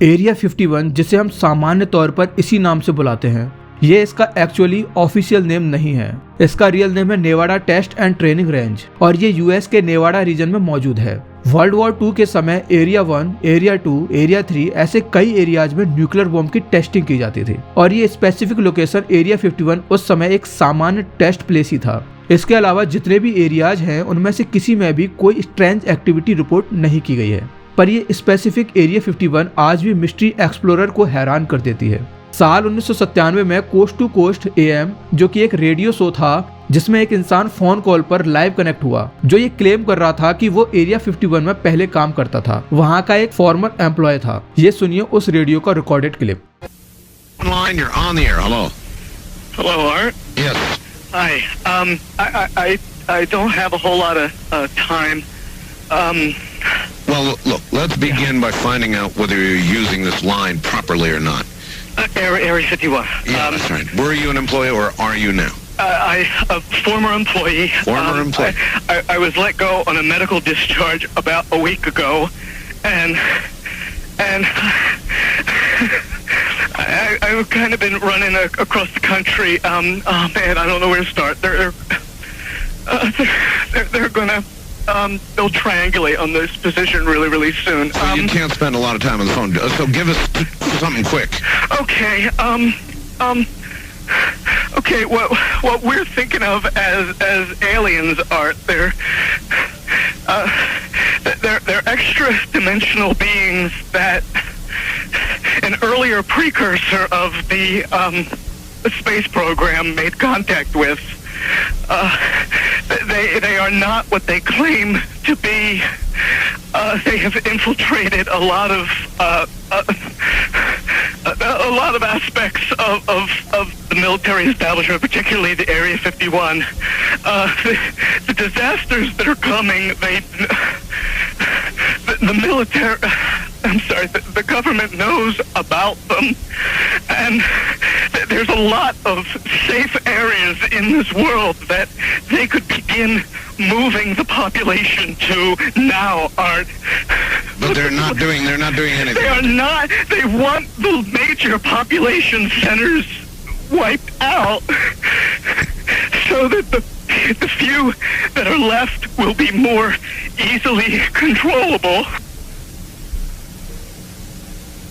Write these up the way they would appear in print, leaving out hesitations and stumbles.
Area 51, जिसे हम सामान्य तौर पर इसी नाम से बुलाते हैं, ये इसका एक्चुअली ऑफिशियल नेम नहीं है। इसका रियल नेम है Nevada test and training range और ये यूएस के नेवाडा रीजन में मौजूद है। वर्ल्ड वॉर 2 के समय एरिया 1, एरिया 2, एरिया 3 ऐसे कई एरियाज में न्यूक्लियर बॉम्ब की टेस्टिंग की जाती थी और ये स्पेसिफिक लोकेशन एरिया 51 उस समय एक सामान्य टेस्ट प्लेस ही था। इसके अलावा जितने भी एरियाज हैं उनमें से किसी में भी कोई स्ट्रेंज एक्टिविटी रिपोर्ट नहीं की गई है, पर ये स्पेसिफिक एरिया 51 आज भी मिस्ट्री एक्सप्लोरर को हैरान कर देती है। साल 1997 में कोस्ट टू कोस्ट AM, जो कि एक रेडियो शो था जिसमें एक इंसान फोन कॉल पर लाइव कनेक्ट हुआ, जो ये क्लेम कर रहा था कि वो एरिया 51 में पहले काम करता था, वहाँ का एक फॉर्मर एम्प्लॉय था। ये सुनिए उस रेडियो का recorded clip. Hello, Art. Yes. Hi. I don't have a whole lot of time. Well, look, let's begin by finding out whether you're using this line properly or not. Area 51. Yeah, that's right. Were you an employee or are you now? A former employee. Former employee. I was let go on a medical discharge about a week ago, and I've kind of been running across the country. Oh man, I don't know where to start. They're gonna they'll triangulate on this position really soon. So you can't spend a lot of time on the phone. So give us something quick. Okay. Okay. What we're thinking of as aliens are they're extra-dimensional beings that an earlier precursor of the space program made contact with. They are not what they claim to be. They have infiltrated a lot of aspects of the military establishment, particularly the Area 51. The disasters that are coming, the military, I'm sorry, the government knows about them, and there's a lot of safe areas in this world that they could begin moving the population to now, Art. But they're not doing anything. They are not. They want the major population centers wiped out so that the few that are left will be more easily controllable.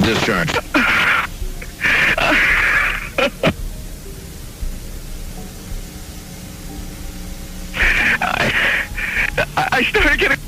Discharge. I started getting.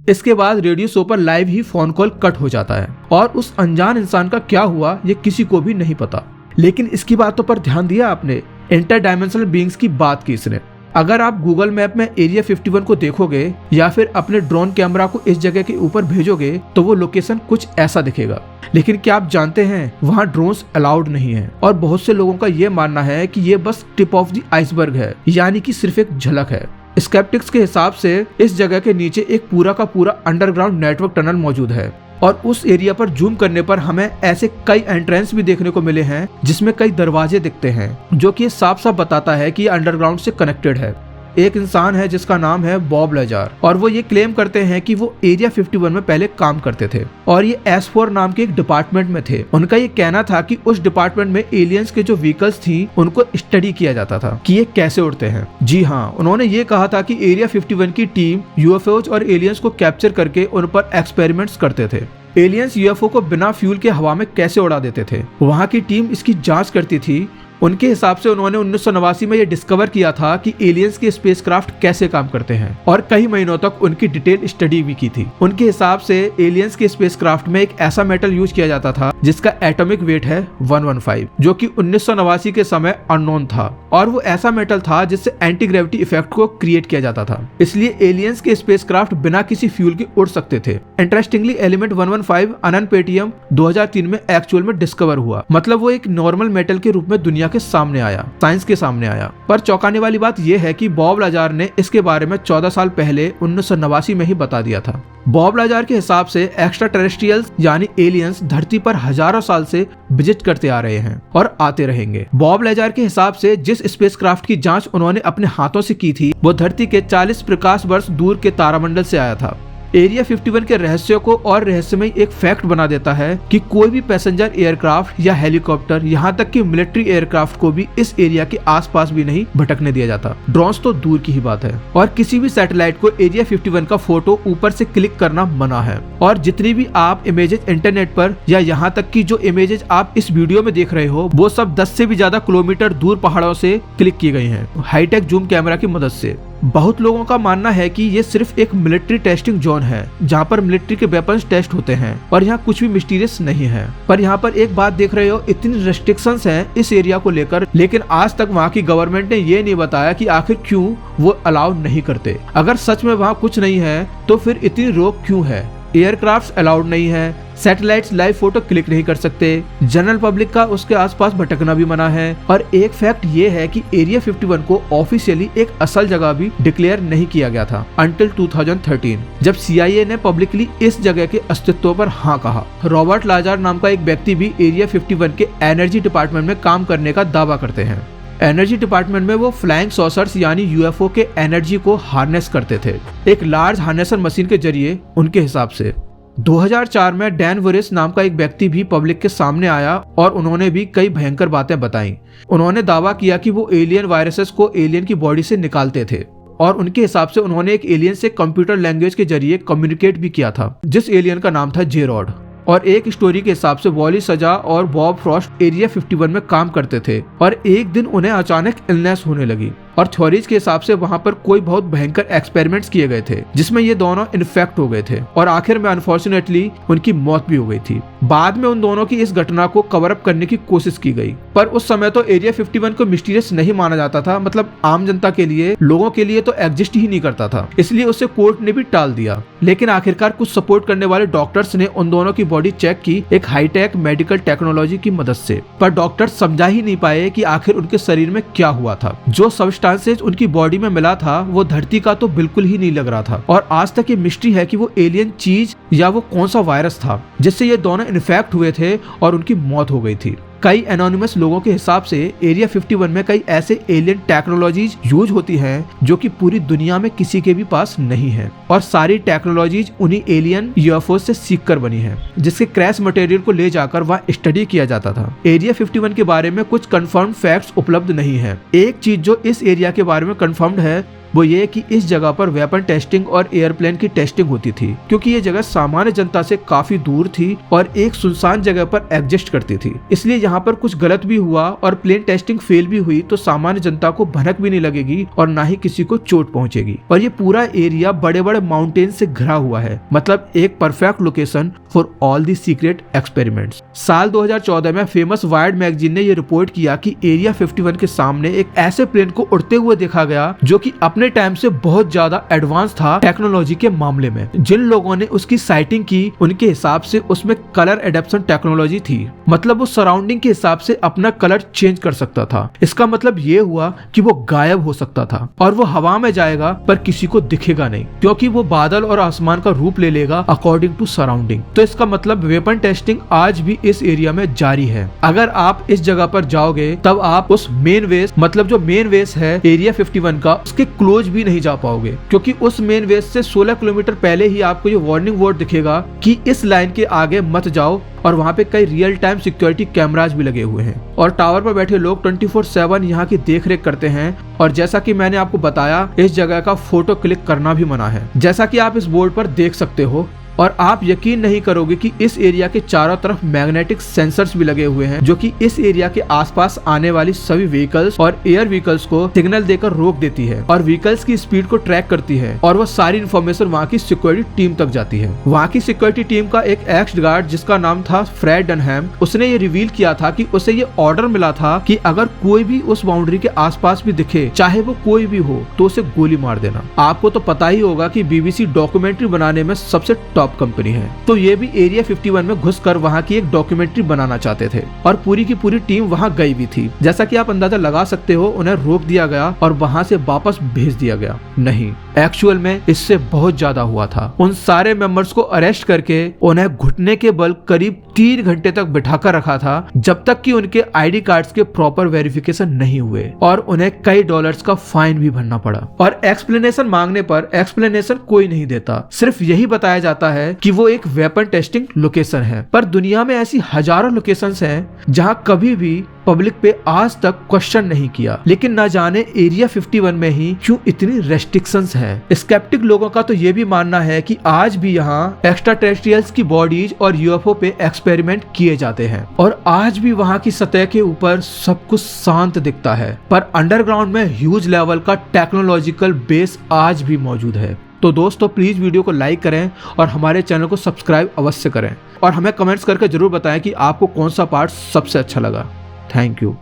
इसके बाद radio show पर live ही phone call cut हो जाता है और उस अनजान इंसान का क्या हुआ ये किसी को भी नहीं पता। लेकिन इसकी बातों पर ध्यान दिया आपने? इंटर डायमेंशनल बीइंग्स की बात की इसने। अगर आप गूगल मैप में एरिया 51 को देखोगे या फिर अपने ड्रोन कैमरा को इस जगह के ऊपर भेजोगे तो वो लोकेशन कुछ ऐसा दिखेगा। लेकिन क्या आप जानते हैं वहाँ ड्रोन्स अलाउड नहीं है और बहुत से लोगों का ये मानना है कि ये बस टिप ऑफ द आइसबर्ग है, यानी कि सिर्फ एक झलक है। स्केप्टिक्स के हिसाब से इस जगह के नीचे एक पूरा का पूरा अंडरग्राउंड नेटवर्क टनल मौजूद है और उस एरिया पर जूम करने पर हमें ऐसे कई एंट्रेंस भी देखने को मिले हैं जिसमें कई दरवाजे दिखते हैं, जो कि साफ साफ बताता है कि ये अंडरग्राउंड से कनेक्टेड है। एक इंसान है जिसका नाम है बॉब लाजार और वो ये क्लेम करते हैं कि वो एरिया 51 में पहले काम करते थे और ये S4 नाम के एक डिपार्टमेंट में थे। उनका ये कहना था कि उस डिपार्टमेंट में एलियंस के जो व्हीकल्स थी उनको स्टडी किया जाता था कि ये कैसे उड़ते हैं। जी हाँ, उन्होंने ये कहा था कि एरिया 51 की टीम UFOs और एलियंस को कैप्चर करके उन पर एक्सपेरिमेंट्स करते थे। एलियंस UFO को बिना फ्यूल के हवा में कैसे उड़ा देते थे, वहाँ की टीम इसकी जाँच करती थी। उनके हिसाब से उन्होंने 1989 में ये डिस्कवर किया था कि एलियंस के स्पेसक्राफ्ट कैसे काम करते हैं और कई महीनों तक उनकी डिटेल स्टडी भी की थी। उनके हिसाब से एलियंस के स्पेसक्राफ्ट में एक ऐसा मेटल यूज किया जाता था जिसका एटॉमिक वेट है 115, जो कि 1989 के समय अननोन था और वो ऐसा मेटल था जिससे एंटी ग्रेविटी इफेक्ट को क्रिएट किया जाता था। इसलिए एलियंस के स्पेसक्राफ्ट बिना किसी फ्यूल के उड़ सकते थे। इंटरेस्टिंगली एलिमेंट 115 अननपेटियम 2003 में एक्चुअल में डिस्कवर हुआ, मतलब वो एक नॉर्मल मेटल के रूप में दुनिया के सामने आया, साइंस के सामने आया। पर चौंकाने वाली बात यह है कि बॉब लाजार ने इसके बारे में 14 साल पहले 1989 में ही बता दिया था। बॉब लाजार के हिसाब से एक्स्ट्रा टेरेस्ट्रियल्स यानी एलियंस धरती पर हजारों साल से विजिट करते आ रहे हैं और आते रहेंगे। बॉब लाजार के हिसाब से जिस स्पेसक्राफ्ट की जांच उन्होंने अपने हाथों से की थी वो धरती के 40 प्रकाश वर्ष दूर के तारामंडल से आया था। एरिया 51 के रहस्यों को और रहस्यमय एक फैक्ट बना देता है कि कोई भी पैसेंजर एयरक्राफ्ट या हेलीकॉप्टर, यहाँ तक कि मिलिट्री एयरक्राफ्ट को भी इस एरिया के आसपास भी नहीं भटकने दिया जाता। ड्रोन्स तो दूर की ही बात है। और किसी भी सैटेलाइट को एरिया 51 का फोटो ऊपर से क्लिक करना मना है। और जितनी भी आप इमेजेस इंटरनेट पर या यहाँ तक कि जो इमेजेस आप इस वीडियो में देख रहे हो, वो सब 10 से भी ज्यादा किलोमीटर दूर पहाड़ों से क्लिक की गई हैं, हाईटेक जूम कैमरा की मदद से। बहुत लोगों का मानना है कि ये सिर्फ एक मिलिट्री टेस्टिंग जोन है, जहाँ पर मिलिट्री के वेपन्स टेस्ट होते हैं और यहाँ कुछ भी मिस्टीरियस नहीं है। पर यहाँ पर एक बात देख रहे हो, इतनी रेस्ट्रिक्शंस हैं इस एरिया को लेकर, लेकिन आज तक वहाँ की गवर्नमेंट ने ये नहीं बताया कि आखिर क्यों वो अलाउ नहीं करते। अगर सच में वहाँ कुछ नहीं है तो फिर इतनी रोक क्यों है? एयरक्राफ्ट अलाउड नहीं है, सैटेलाइट्स लाइव फोटो क्लिक नहीं कर सकते, जनरल पब्लिक का उसके आसपास भटकना भी मना है। और एक फैक्ट ये है कि एरिया 51 को ऑफिशियली एक असल जगह भी डिक्लेयर नहीं किया गया था अंटिल 2013, जब CIA ने पब्लिकली इस जगह के अस्तित्व पर हाँ कहा। रॉबर्ट लाजार नाम का एक व्यक्ति भी एरिया 51 के एनर्जी डिपार्टमेंट में काम करने का दावा करते हैं। एनर्जी डिपार्टमेंट में वो फ्लाइंग सॉसर्स यानी UFO के एनर्जी को हार्नेस करते थे, एक लार्ज हार्नेसर मशीन के जरिए उनके हिसाब से। 2004 में डैन वोरेस नाम का एक व्यक्ति भी पब्लिक के सामने आया और उन्होंने भी कई भयंकर बातें बताई। उन्होंने दावा किया कि वो एलियन वायरसेस को एलियन की बॉडी से निकालते थे और उनके हिसाब से उन्होंने एक एलियन से कंप्यूटर लैंग्वेज के जरिए कम्युनिकेट भी किया था, जिस एलियन का नाम था जेरॉड। और एक स्टोरी के हिसाब से वॉली सजा और बॉब फ्रॉस्ट एरिया 51 में काम करते थे और एक दिन उन्हें अचानक इलनेस होने लगी और थ्योरीज के हिसाब से वहां पर कोई बहुत भयंकर एक्सपेरिमेंट्स किए गए थे जिसमें ये दोनों इन्फेक्ट हो गए थे और आखिर में अनफॉर्चुनेटली उनकी मौत भी हो गई थी। बाद में उन दोनों की इस घटना को कवर अप करने की कोशिश की गई, पर उस समय तो एरिया 51 को मिस्टीरियस नहीं माना जाता था, मतलब आम जनता के लिए, लोगों के लिए तो एग्जिस्ट ही नहीं करता था, इसलिए उसे कोर्ट ने भी टाल दिया। लेकिन आखिरकार कुछ सपोर्ट करने वाले डॉक्टर्स ने उन दोनों की बॉडी चेक की एक हाईटेक मेडिकल टेक्नोलॉजी की मदद से, पर डॉक्टर समझा ही नहीं पाए कि आखिर उनके शरीर में क्या हुआ था। जो सब्सटेंसेस उनकी बॉडी में मिला था वो धरती का तो बिल्कुल ही नहीं लग रहा था और आज तक ये मिस्ट्री है कि वो एलियन चीज या वो कौन सा वायरस था जिससे ये दोनों इन्फेक्ट हुए थे और उनकी मौत हो गई थी। कई एनोनिमस लोगों के हिसाब से एरिया 51 में कई ऐसे एलियन टेक्नोलॉजीज यूज होती हैं जो कि पूरी दुनिया में किसी के भी पास नहीं है और सारी टेक्नोलॉजीज उन्हीं एलियन UFO से सीखकर बनी है, जिसके क्रैश मटेरियल को ले जाकर वहाँ स्टडी किया जाता था। एरिया 51 के बारे में कुछ कंफर्म फैक्ट्स उपलब्ध नहीं है। एक चीज जो इस एरिया के बारे में कंफर्म्ड है वो ये कि इस जगह पर वेपन टेस्टिंग और एयरप्लेन की टेस्टिंग होती थी, क्योंकि ये जगह सामान्य जनता से काफी दूर थी और एक सुनसान जगह पर एग्जिस्ट करती थी। इसलिए यहाँ पर कुछ गलत भी हुआ और प्लेन टेस्टिंग फेल भी हुई तो सामान्य जनता को भनक भी नहीं लगेगी और ना ही किसी को चोट पहुंचेगी। और ये पूरा एरिया बड़े बड़े माउंटेन से घिरा हुआ है, मतलब एक perfect location for all the secret experiments. साल 2014 में फेमस वायर्ड मैगजीन ने ये रिपोर्ट किया कि एरिया 51 के सामने एक ऐसे प्लेन को उड़ते हुए देखा गया जो कि अपने टाइम से बहुत ज्यादा एडवांस था टेक्नोलॉजी के मामले में। जिन लोगों ने उसकी साइटिंग की उनके हिसाब से उसमें कलर एडेप्शन टेक्नोलॉजी थी, मतलब वो सराउंडिंग के हिसाब से अपना कलर चेंज कर सकता था। इसका मतलब ये हुआ कि वो गायब हो सकता था और वो हवा में जाएगा पर किसी को दिखेगा नहीं, क्योंकि वो बादल और आसमान का रूप ले लेगा अकॉर्डिंग टू सराउंडिंग। तो इसका मतलब वेपन टेस्टिंग आज भी इस एरिया में जारी है। अगर आप इस जगह पर जाओगे तब आप उस मेन वेस, मतलब जो मेन वेस है एरिया 51 का, उसके क्लोज भी नहीं जा पाओगे, क्योंकि उस मेन वेस से 16 किलोमीटर पहले ही आपको ये वार्निंग बोर्ड दिखेगा कि इस लाइन के आगे मत जाओ और वहाँ पे कई रियल टाइम सिक्योरिटी कैमराज भी लगे हुए हैं और टावर पर बैठे लोग 24/7 यहाँ की देखरेख करते हैं। और जैसा कि मैंने आपको बताया, इस जगह का फोटो क्लिक करना भी मना है, जैसा कि आप इस बोर्ड पर देख सकते हो। और आप यकीन नहीं करोगे कि इस एरिया के चारों तरफ मैग्नेटिक सेंसर्स भी लगे हुए हैं जो कि इस एरिया के आसपास आने वाली सभी व्हीकल्स और एयर व्हीकल्स को सिग्नल देकर रोक देती है और व्हीकल्स की स्पीड को ट्रैक करती है और वह सारी इन्फॉर्मेशन वहाँ की सिक्योरिटी टीम तक जाती है। वहाँ की सिक्योरिटी टीम का एक एक्स गार्ड जिसका नाम था फ्रेड डनहैम, उसने ये रिवील किया था कि उसे ये ऑर्डर मिला था कि अगर कोई भी उस बाउंड्री के आसपास भी दिखे, चाहे वो कोई भी हो, तो उसे गोली मार देना। आपको तो पता ही होगा कि BBC डॉक्यूमेंट्री बनाने में सबसे टॉप कंपनी है, तो ये भी एरिया 51 में घुसकर वहाँ की एक डॉक्यूमेंट्री बनाना चाहते थे और पूरी की पूरी टीम वहाँ गई भी थी। जैसा कि आप अंदाजा लगा सकते हो, उन्हें रोक दिया गया और वहाँ से वापस भेज दिया गया। नहीं, एक्चुअल में इससे बहुत ज्यादा हुआ था। उन सारे मेंबर्स को अरेस्ट करके उन्हें घुटने के बल करीब 3 घंटे तक बिठाकर रखा था, जब तक कि उनके आईडी कार्ड्स के प्रॉपर वेरिफिकेशन नहीं हुए और उन्हें कई डॉलर्स का फाइन भी भरना पड़ा। और एक्सप्लेनेशन मांगने पर एक्सप्लेनेशन कोई नहीं देता, सिर्फ यही बताया जाता है कि वो एक वेपन टेस्टिंग लोकेशन है। पर दुनिया में ऐसी हजारों लोकेशंस हैं जहां कभी भी पब्लिक पे आज तक क्वेश्चन नहीं किया, लेकिन न जाने एरिया 51 में ही क्यों इतनी रेस्ट्रिक्शंस हैं। स्केप्टिक लोगों का तो ये भी मानना है कि आज भी यहाँ एक्स्ट्रा टेरेस्ट्रियल्स की बॉडीज और यूएफओ पे एक्सपेरिमेंट किए जाते हैं और आज भी वहाँ की सतह के ऊपर सब कुछ शांत दिखता है, पर अंडरग्राउंड में ह्यूज लेवल का टेक्नोलॉजिकल बेस आज भी मौजूद है। तो दोस्तों प्लीज वीडियो को लाइक करें और हमारे चैनल को सब्सक्राइब अवश्य करें और हमें कमेंट्स करके जरूर बताएं कि आपको कौन सा पार्ट सबसे अच्छा लगा। Thank you.